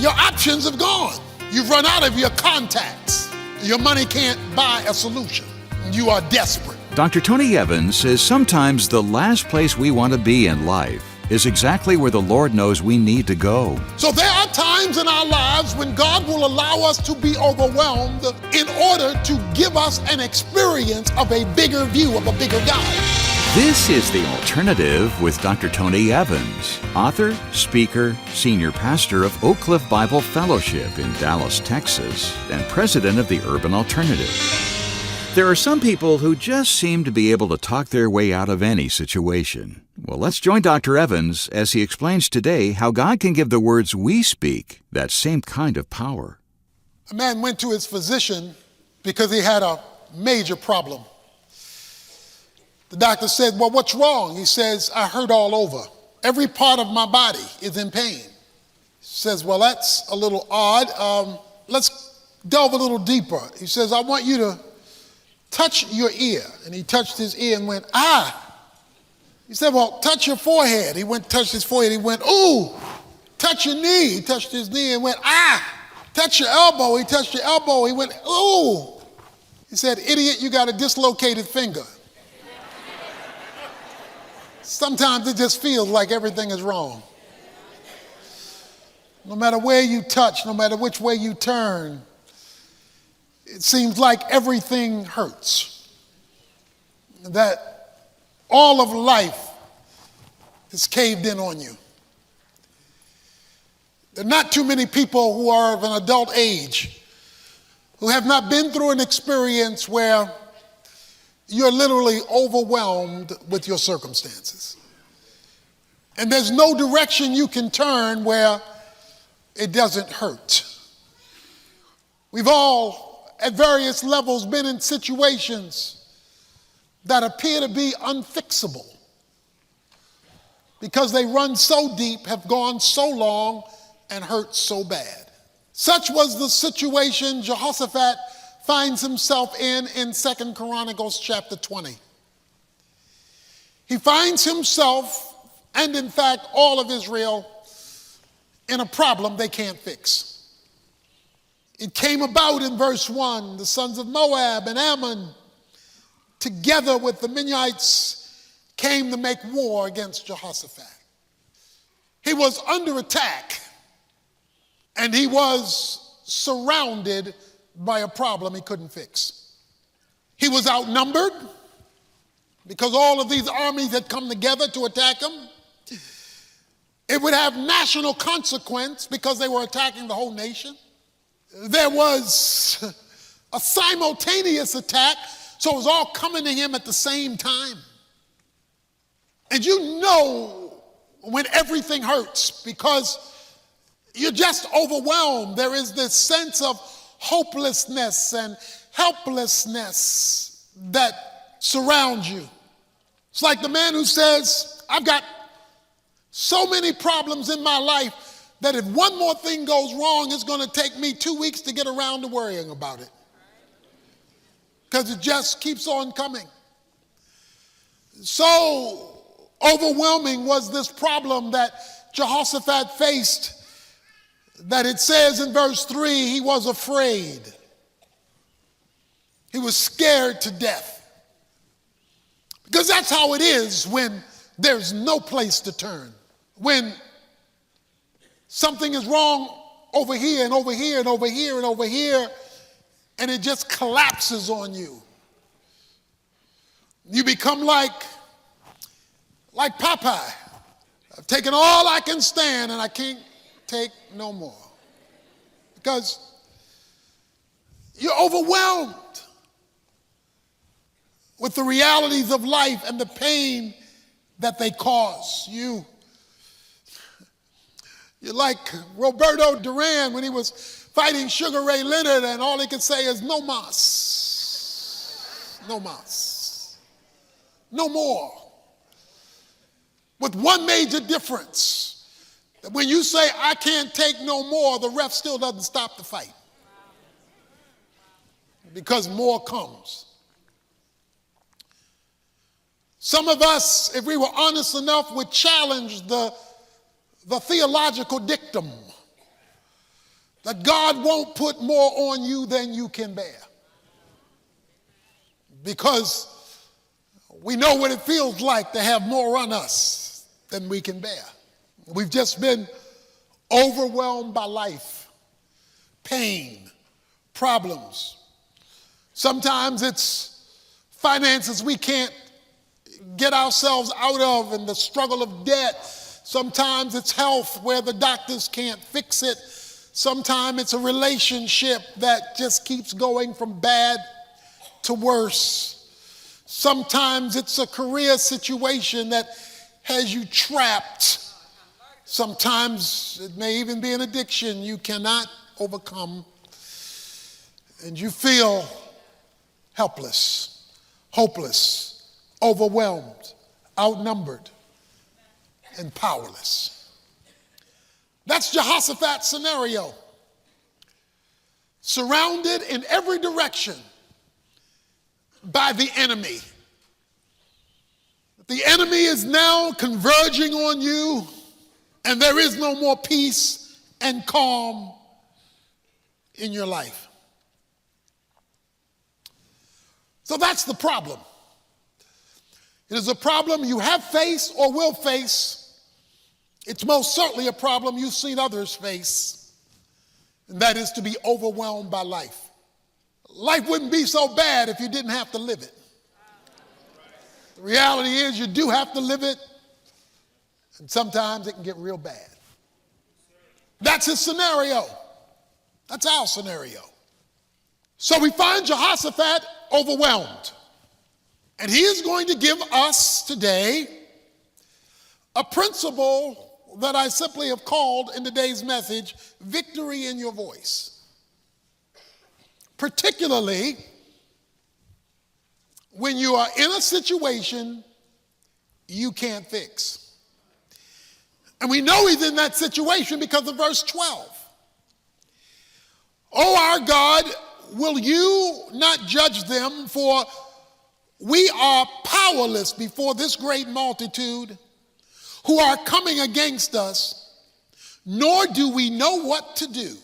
Your options have gone. You've run out of your contacts. Your money can't buy a solution. You are desperate. Dr. Tony Evans says sometimes the last place we want to be in life is exactly where the Lord knows we need to go. So there are times in our lives when God will allow us to be overwhelmed in order to give us an experience of a bigger view, of a bigger God. This is The Alternative with Dr. Tony Evans, author, speaker, senior pastor of Oak Cliff Bible Fellowship in Dallas, Texas, and president of the Urban Alternative. There are some people who just seem to be able to talk their way out of any situation. Well, let's join Dr. Evans as he explains today how God can give the words we speak that same kind of power. A man went to his physician because he had a major problem. The doctor said, well, what's wrong? He says, I hurt all over. Every part of my body is in pain. He says, well, that's a little odd. Let's delve a little deeper. He says, I want you to touch your ear. And he touched his ear and went, ah. He said, well, touch your forehead. He went, touched his forehead. He went, ooh. Touch your knee. He touched his knee and went, ah. Touch your elbow. He touched your elbow. He went, ooh. He said, idiot, you got a dislocated finger. Sometimes it just feels like everything is wrong. No matter where you touch, no matter which way you turn, it seems like everything hurts. That all of life is caved in on you. There are not too many people who are of an adult age who have not been through an experience where you're literally overwhelmed with your circumstances. And there's no direction you can turn where it doesn't hurt. We've all, at various levels, been in situations that appear to be unfixable because they run so deep, have gone so long, and hurt so bad. Such was the situation Jehoshaphat finds himself in 2 Chronicles chapter 20. He finds himself, and in fact all of Israel, in a problem they can't fix. It came about in verse 1, the sons of Moab and Ammon, together with the Minites, came to make war against Jehoshaphat. He was under attack, and he was surrounded by a problem he couldn't fix. He was outnumbered because all of these armies had come together to attack him. It would have national consequence because they were attacking the whole nation. There was a simultaneous attack, so it was all coming to him at the same time. And you know when everything hurts because you're just overwhelmed. There is this sense of hopelessness and helplessness that surrounds you. It's like the man who says, I've got so many problems in my life that if one more thing goes wrong, it's going to take me 2 weeks to get around to worrying about it. Because it just keeps on coming. So overwhelming was this problem that Jehoshaphat faced that it says in verse 3, he was afraid. He was scared to death. Because that's how it is when there's no place to turn. When something is wrong over here and over here and over here and over here, and it just collapses on you. You become like Popeye. I've taken all I can stand and I can't take no more. Because you're overwhelmed with the realities of life and the pain that they cause you. You're like Roberto Duran when he was fighting Sugar Ray Leonard and all he could say is no mas, no mas, no more. With one major difference, that when you say I can't take no more, the ref still doesn't stop the fight. Because more comes. Some of us, if we were honest enough, would challenge the theological dictum that God won't put more on you than you can bear. Because we know what it feels like to have more on us than we can bear. We've just been overwhelmed by life, pain, problems. Sometimes it's finances we can't get ourselves out of and the struggle of debt. Sometimes it's health where the doctors can't fix it. Sometimes it's a relationship that just keeps going from bad to worse. Sometimes it's a career situation that has you trapped. Sometimes it may even be an addiction you cannot overcome. And you feel helpless, hopeless, overwhelmed, outnumbered, and powerless. That's Jehoshaphat's scenario. Surrounded in every direction by the enemy. The enemy is now converging on you, and there is no more peace and calm in your life. So that's the problem. It is a problem you have faced or will face. It's most certainly a problem you've seen others face, and that is to be overwhelmed by life. Life wouldn't be so bad if you didn't have to live it. The reality is you do have to live it, and sometimes it can get real bad. That's his scenario. That's our scenario. So we find Jehoshaphat overwhelmed. And he is going to give us today a principle that I simply have called in today's message, victory in your voice. Particularly when you are in a situation you can't fix. And we know he's in that situation because of verse 12. Oh, our God, will you not judge them? For we are powerless before this great multitude who are coming against us, nor do we know what to do,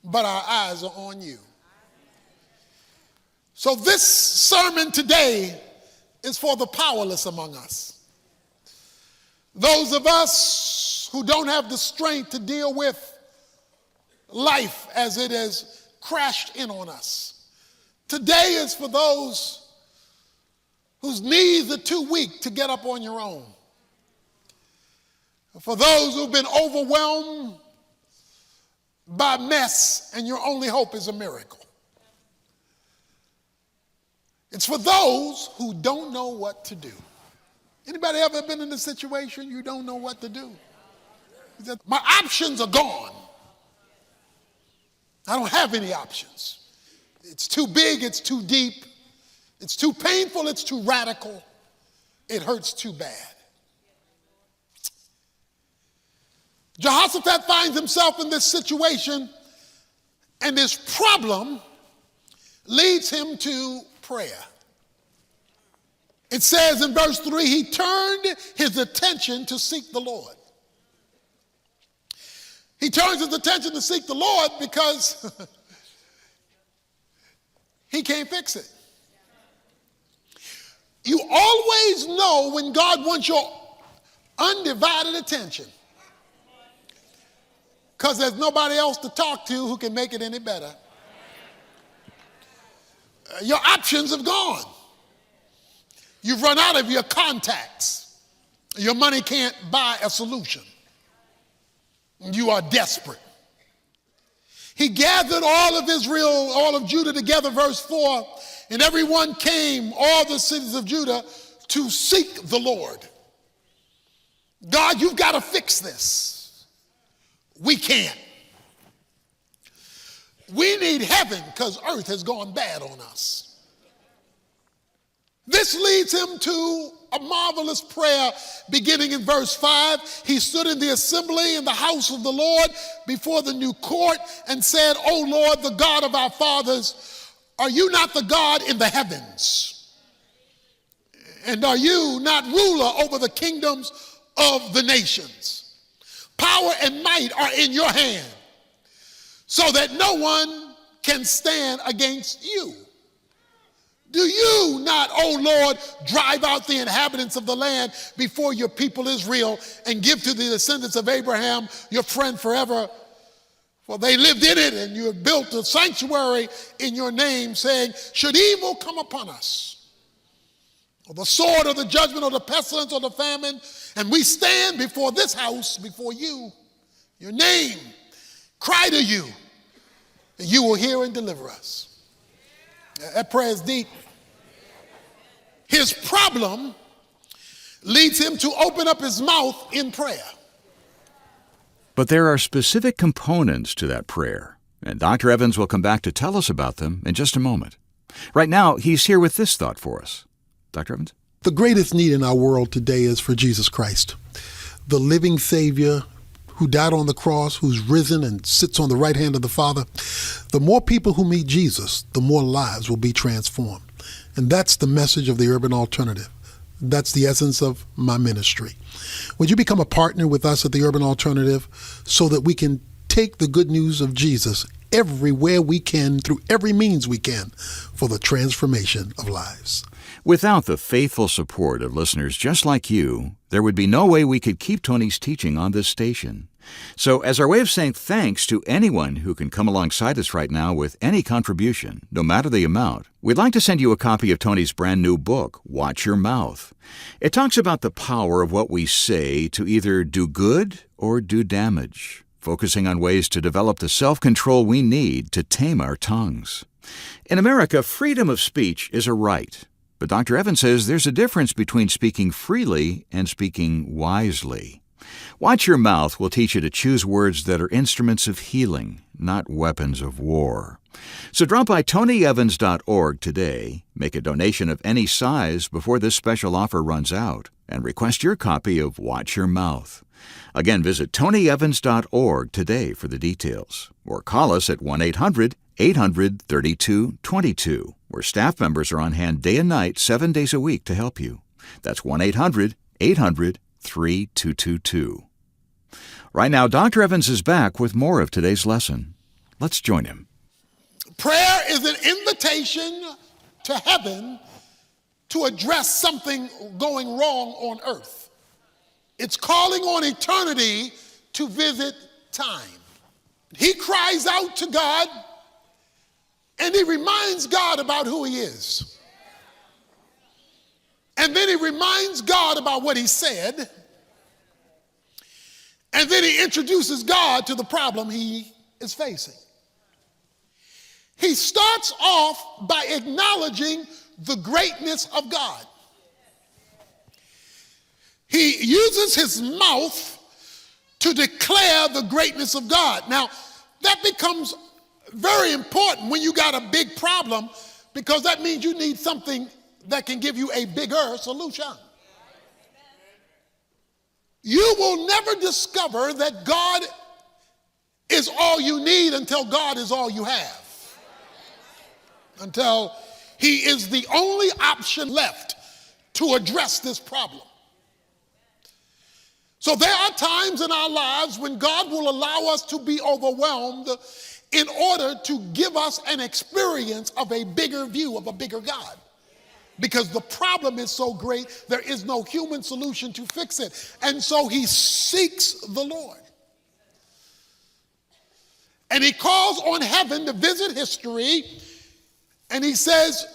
but our eyes are on you. So this sermon today is for the powerless among us. Those of us who don't have the strength to deal with life as it has crashed in on us. Today is for those whose knees are too weak to get up on your own. For those who've been overwhelmed by mess and your only hope is a miracle. It's for those who don't know what to do. Anybody ever been in a situation you don't know what to do? My options are gone. I don't have any options. It's too big, it's too deep, it's too painful, it's too radical, it hurts too bad. Jehoshaphat finds himself in this situation, and this problem leads him to prayer. It says in verse 3, he turned his attention to seek the Lord. He turns his attention to seek the Lord because he can't fix it. You always know when God wants your undivided attention, because there's nobody else to talk to who can make it any better. Your options have gone. You've run out of your contacts. Your money can't buy a solution. You are desperate. He gathered all of Israel, all of Judah together, verse 4, and everyone came, all the cities of Judah, to seek the Lord. God, you've got to fix this. We can't. We need heaven because earth has gone bad on us. This leads him to a marvelous prayer beginning in verse 5. He stood in the assembly in the house of the Lord before the new court and said, O Lord, the God of our fathers, are you not the God in the heavens? And are you not ruler over the kingdoms of the nations? Power and might are in your hand. so that no one can stand against you. Do you not, O Lord, drive out the inhabitants of the land before your people Israel and give to the descendants of Abraham, your friend forever? For they lived in it, and you have built a sanctuary in your name, saying, should evil come upon us, or the sword, or the judgment, or the pestilence, or the famine, and we stand before this house, before you, your name, cry to you, and you will hear and deliver us. That prayer is deep. His problem leads him to open up his mouth in prayer. But there are specific components to that prayer, and Dr. Evans will come back to tell us about them in just a moment. Right now, he's here with this thought for us. Dr. Evans? The greatest need in our world today is for Jesus Christ, the living Savior who died on the cross, who's risen and sits on the right hand of the Father. The more people who meet Jesus, the more lives will be transformed. And that's the message of the Urban Alternative. That's the essence of my ministry. Would you become a partner with us at the Urban Alternative so that we can take the good news of Jesus everywhere we can, through every means we can, for the transformation of lives? Without the faithful support of listeners just like you, there would be no way we could keep Tony's teaching on this station. So as our way of saying thanks to anyone who can come alongside us right now with any contribution, no matter the amount, we'd like to send you a copy of Tony's brand new book, Watch Your Mouth. It talks about the power of what we say to either do good or do damage, focusing on ways to develop the self-control we need to tame our tongues. In America, freedom of speech is a right. But Dr. Evans says there's a difference between speaking freely and speaking wisely. Watch Your Mouth will teach you to choose words that are instruments of healing, not weapons of war. So drop by TonyEvans.org today, make a donation of any size before this special offer runs out, and request your copy of Watch Your Mouth. Again, visit TonyEvans.org today for the details, or call us at 1-800-800-3222, where staff members are on hand day and night, 7 days a week to help you. That's 1-800-800-3222. Right now, Dr. Evans is back with more of today's lesson. Let's join him. Prayer is an invitation to heaven to address something going wrong on earth. It's calling on eternity to visit time. He cries out to God, and he reminds God about who he is. And then he reminds God about what he said. And then he introduces God to the problem he is facing. He starts off by acknowledging the greatness of God. He uses his mouth to declare the greatness of God. Now, that becomes very important when you got a big problem, because that means you need something that can give you a bigger solution. You will never discover that God is all you need until God is all you have. Until he is the only option left to address this problem. So there are times in our lives when God will allow us to be overwhelmed in order to give us an experience of a bigger view of a bigger God. Because the problem is so great, there is no human solution to fix it. And so he seeks the Lord. And he calls on heaven to visit history, and he says,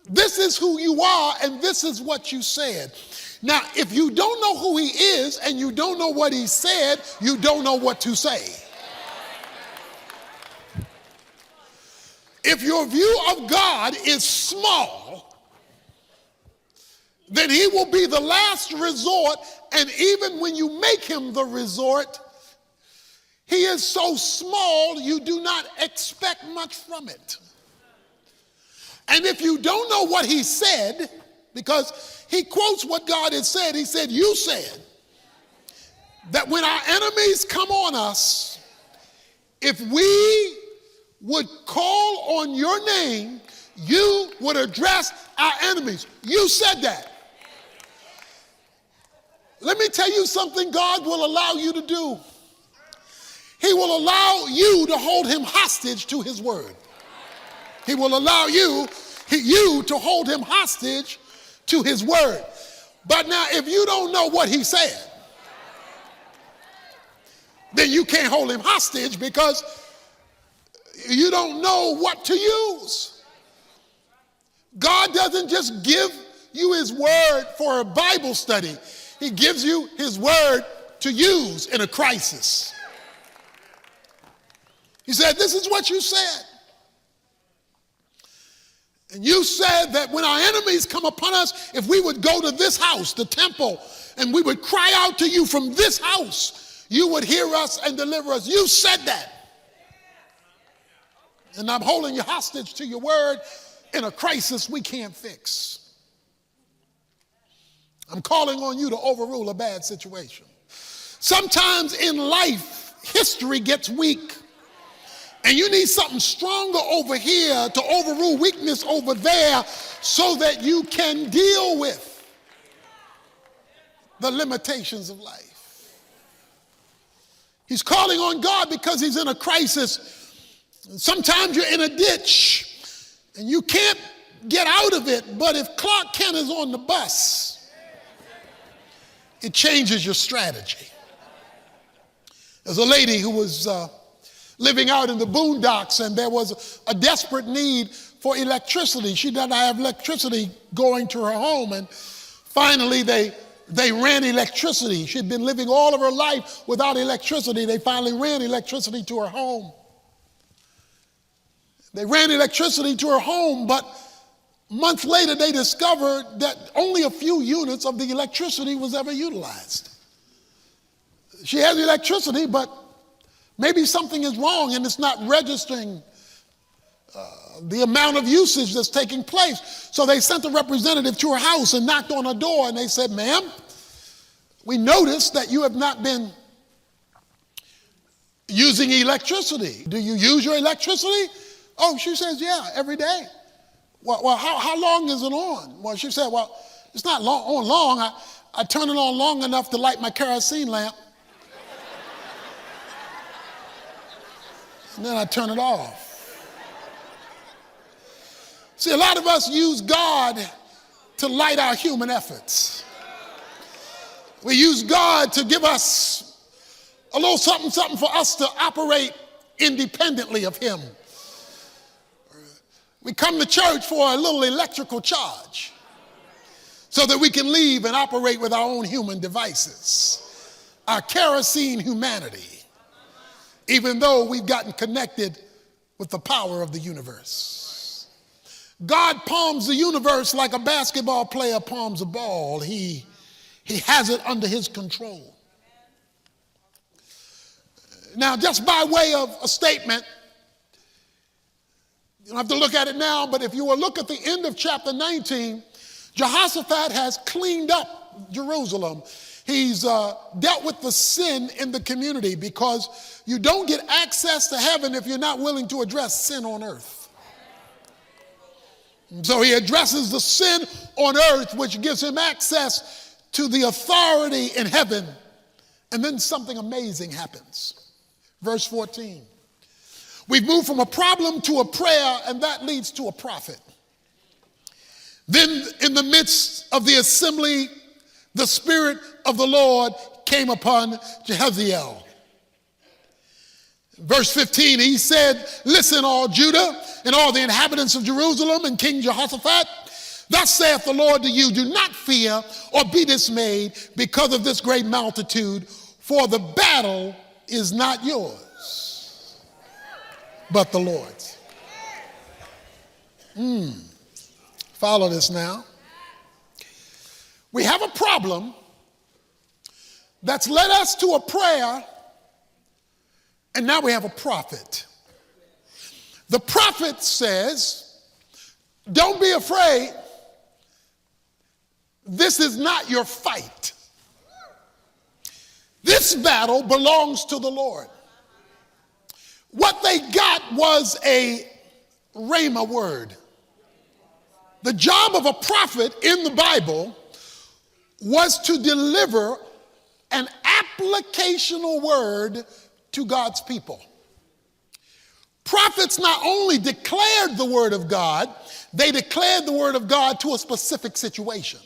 this is who you are, and this is what you said. Now, if you don't know who he is and you don't know what he said, you don't know what to say. If your view of God is small, then he will be the last resort, and even when you make him the resort, he is so small you do not expect much from it. And if you don't know what he said, because he quotes what God has said, he said, you said that when our enemies come on us, if we would call on your name, you would address our enemies. You said that. Let me tell you something God will allow you to do. He will allow you to hold him hostage to his word. He will allow you to hold him hostage to his word. But now, if you don't know what he said, then you can't hold him hostage because you don't know what to use. God doesn't just give you his word for a Bible study. He gives you his word to use in a crisis. He said, this is what you said. And you said that when our enemies come upon us, if we would go to this house, the temple, and we would cry out to you from this house, you would hear us and deliver us. You said that. And I'm holding you hostage to your word in a crisis we can't fix. I'm calling on you to overrule a bad situation. Sometimes in life, history gets weak. And you need something stronger over here to overrule weakness over there so that you can deal with the limitations of life. He's calling on God because he's in a crisis. Sometimes you're in a ditch and you can't get out of it, but if Clark Kent is on the bus, it changes your strategy. There's a lady who was living out in the boondocks, and there was a desperate need for electricity. She did not have electricity going to her home, and finally they ran electricity. She'd been living all of her life without electricity. They finally ran electricity to her home. They ran electricity to her home, but months later they discovered that only a few units of the electricity was ever utilized. She has electricity, but maybe something is wrong and it's not registering the amount of usage that's taking place. So they sent a representative to her house and knocked on her door, and they said, ma'am, we noticed that you have not been using electricity. Do you use your electricity? Oh, she says, yeah, every day. Well, how long is it on? Well, she said, well, it's not on long. I turn it on long enough to light my kerosene lamp. And then I turn it off. See, a lot of us use God to light our human efforts. We use God to give us a little something for us to operate independently of him. We come to church for a little electrical charge so that we can leave and operate with our own human devices, our kerosene humanity, even though we've gotten connected with the power of the universe. God palms the universe like a basketball player palms a ball. He has it under his control. Now, just by way of a statement, you don't have to look at it now, but if you will look at the end of chapter 19, Jehoshaphat has cleaned up Jerusalem. He's dealt with the sin in the community, because you don't get access to heaven if you're not willing to address sin on earth. And so he addresses the sin on earth, which gives him access to the authority in heaven. And then something amazing happens. Verse 14. We've moved from a problem to a prayer, and that leads to a prophet. Then in the midst of the assembly, the Spirit of the Lord came upon Jehaziel. Verse 15, he said, listen, all Judah and all the inhabitants of Jerusalem and King Jehoshaphat, thus saith the Lord to you, do not fear or be dismayed because of this great multitude, for the battle is not yours, but the Lord's. Follow this now. We have a problem that's led us to a prayer, and now we have a prophet. The prophet says, don't be afraid. This is not your fight. This battle belongs to the Lord. What they got was a rhema word. The job of a prophet in the Bible was to deliver an applicational word to God's people. Prophets not only declared the word of God, they declared the word of God to a specific situation.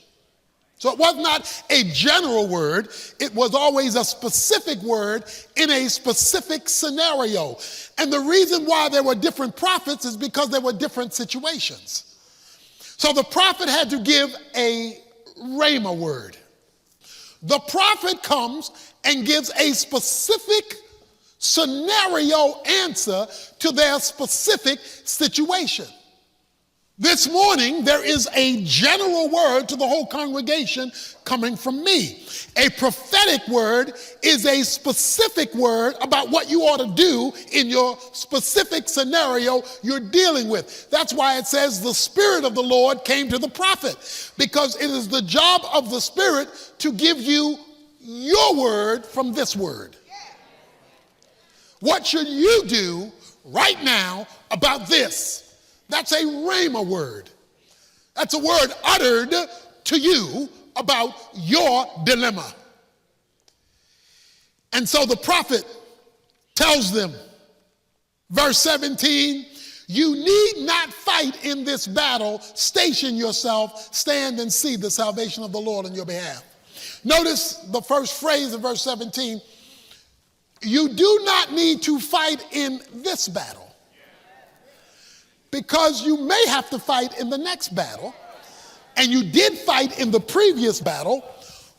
So it was not a general word, it was always a specific word in a specific scenario. And the reason why there were different prophets is because there were different situations. So the prophet had to give a rhema word. The prophet comes and gives a specific scenario answer to their specific situation. This morning, there is a general word to the whole congregation coming from me. A prophetic word is a specific word about what you ought to do in your specific scenario you're dealing with. That's why it says the Spirit of the Lord came to the prophet, because it is the job of the Spirit to give you your word from this word. What should you do right now about this? That's a rhema word. That's a word uttered to you about your dilemma. And so the prophet tells them, verse 17, you need not fight in this battle. Station yourself, stand and see the salvation of the Lord on your behalf. Notice the first phrase of verse 17. You do not need to fight in this battle, because you may have to fight in the next battle, and you did fight in the previous battle,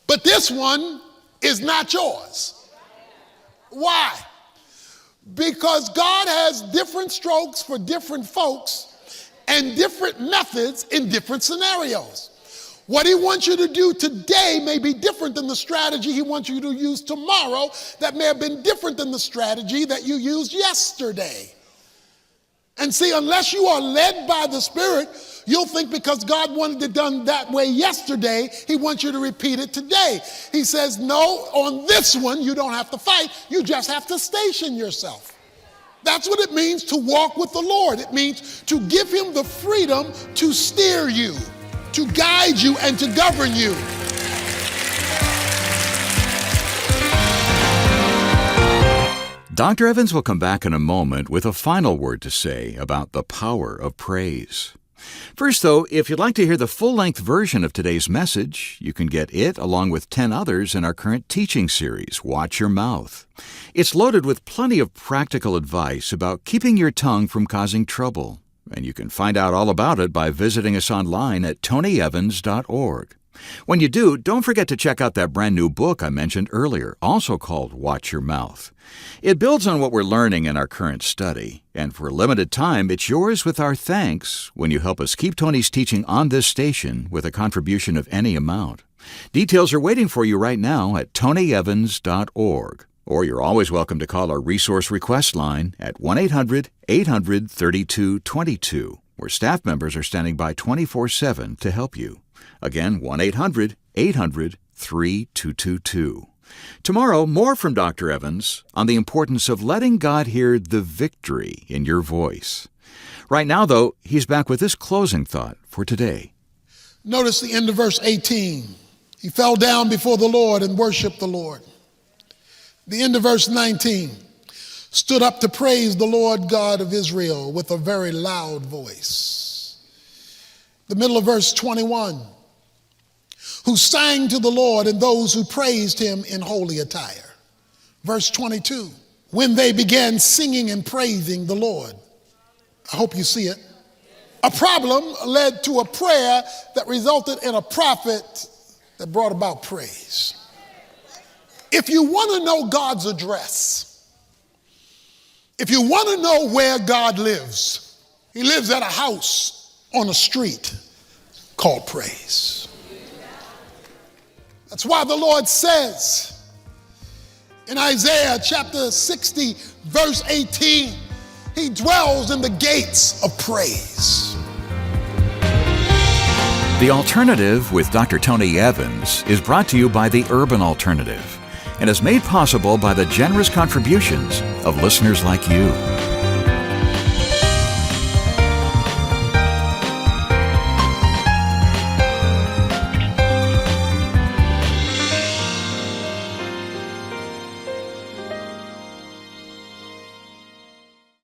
but this one is not yours. Why? Because God has different strokes for different folks and different methods in different scenarios. What he wants you to do today may be different than the strategy he wants you to use tomorrow that may have been different than the strategy that you used yesterday. And see, unless you are led by the Spirit, you'll think because God wanted it done that way yesterday, he wants you to repeat it today. He says, no, on this one, you don't have to fight. You just have to station yourself. That's what it means to walk with the Lord. It means to give him the freedom to steer you, to guide you, and to govern you. Dr. Evans will come back in a moment with a final word to say about the power of praise. First, though, if you'd like to hear the full-length version of today's message, you can get it along with 10 others in our current teaching series, Watch Your Mouth. It's loaded with plenty of practical advice about keeping your tongue from causing trouble, and you can find out all about it by visiting us online at tonyevans.org. When you do, don't forget to check out that brand new book I mentioned earlier, also called Watch Your Mouth. It builds on what we're learning in our current study, and for a limited time, it's yours with our thanks when you help us keep Tony's teaching on this station with a contribution of any amount. Details are waiting for you right now at tonyevans.org, or you're always welcome to call our resource request line at 1-800-800-3222, where staff members are standing by 24/7 to help you. Again, 1-800-800-3222. Tomorrow, more from Dr. Evans on the importance of letting God hear the victory in your voice. Right now, though, he's back with this closing thought for today. Notice the end of verse 18. He fell down before the Lord and worshiped the Lord. The end of verse 19. Stood up to praise the Lord God of Israel with a very loud voice. The middle of verse 21. Who sang to the Lord and those who praised him in holy attire. Verse 22, when they began singing and praising the Lord. I hope you see it. A problem led to a prayer that resulted in a prophet that brought about praise. If you want to know God's address, if you want to know where God lives, he lives at a house on a street called praise. That's why the Lord says in Isaiah chapter 60, verse 18, he dwells in the gates of praise. The Alternative with Dr. Tony Evans is brought to you by the Urban Alternative and is made possible by the generous contributions of listeners like you.